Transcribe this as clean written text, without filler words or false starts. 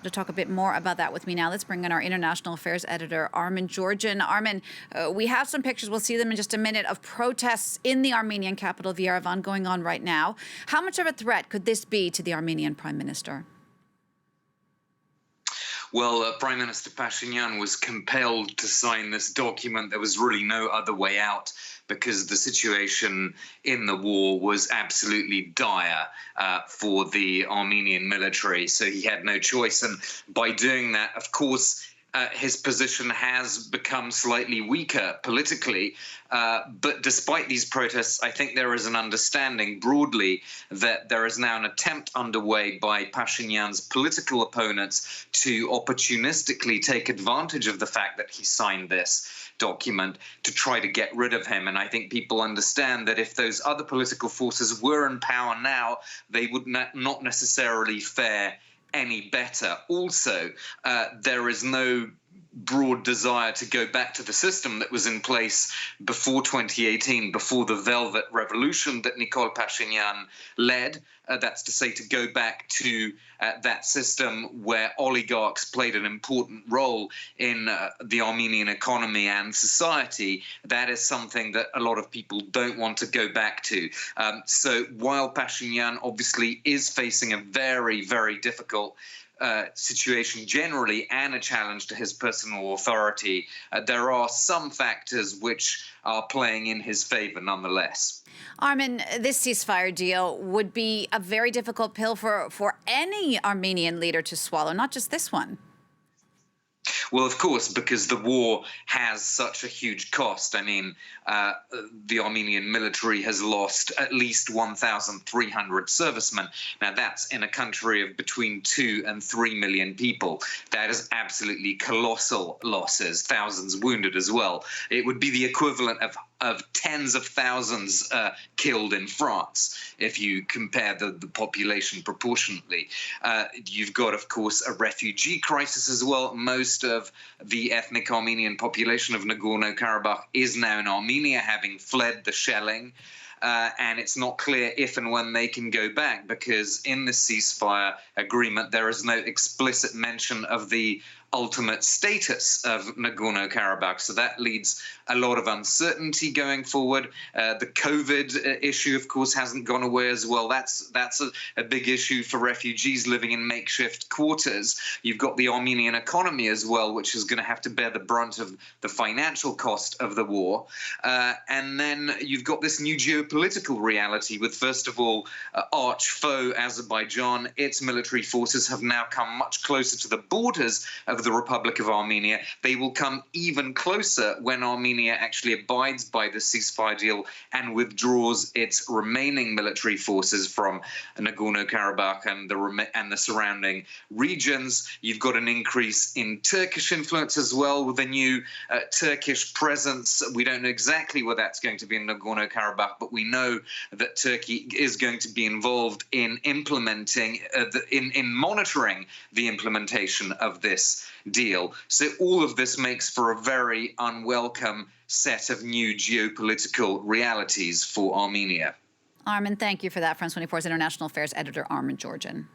To talk a bit more about that with me now, let's bring in our international affairs editor, Armen Georgian. Armen, we have some pictures, we'll see them in just a minute, of protests in the Armenian capital, Yerevan, going on right now. How much of a threat could this be to the Armenian Prime Minister? Well, Prime Minister Pashinyan was compelled to sign this document. There was really no other way out because the situation in the war was absolutely dire for the Armenian military. So he had no choice. And by doing that, of course, his position has become slightly weaker politically. But despite these protests, I think there is an understanding broadly that there is now an attempt underway by Pashinyan's political opponents to opportunistically take advantage of the fact that he signed this document to try to get rid of him. And I think people understand that if those other political forces were in power now, they would not necessarily fare any better. Also, there is no broad desire to go back to the system that was in place before 2018, before the Velvet Revolution that Nikol Pashinyan led. That's to say, to go back to that system where oligarchs played an important role in the Armenian economy and society. That is something that a lot of people don't want to go back to. So while Pashinyan obviously is facing a very, very difficult situation generally and a challenge to his personal authority, there are some factors which are playing in his favor nonetheless. Armen, this ceasefire deal would be a very difficult pill for any Armenian leader to swallow, not just this one. Well, of course, because the war has such a huge cost. I mean, the Armenian military has lost at least 1,300 servicemen. Now, that's in a country of between 2 and 3 million people. That is absolutely colossal losses, thousands wounded as well. It would be the equivalent of tens of thousands killed in France, if you compare the population proportionately. You've got, of course, a refugee crisis as well. Most of the ethnic Armenian population of Nagorno-Karabakh is now in Armenia, having fled the shelling. And it's not clear if and when they can go back, because in the ceasefire agreement, there is no explicit mention of the ultimate status of Nagorno-Karabakh. So that leads a lot of uncertainty going forward. The COVID issue, of course, hasn't gone away as well. That's a big issue for refugees living in makeshift quarters. You've got the Armenian economy as well, which is going to have to bear the brunt of the financial cost of the war. And then you've got this new geopolitical reality with, first of all, arch foe Azerbaijan. Its military forces have now come much closer to the borders of the Republic of Armenia. They will come even closer when Armenia actually abides by the ceasefire deal and withdraws its remaining military forces from Nagorno-Karabakh and the surrounding regions. You've got an increase in Turkish influence as well with a new Turkish presence. We don't know exactly where that's going to be in Nagorno-Karabakh, but we know that Turkey is going to be involved in implementing, in monitoring the implementation of this deal. So all of this makes for a very unwelcome set of new geopolitical realities for Armenia. Armen, thank you for that. France 24's international affairs editor, Armen Georgian.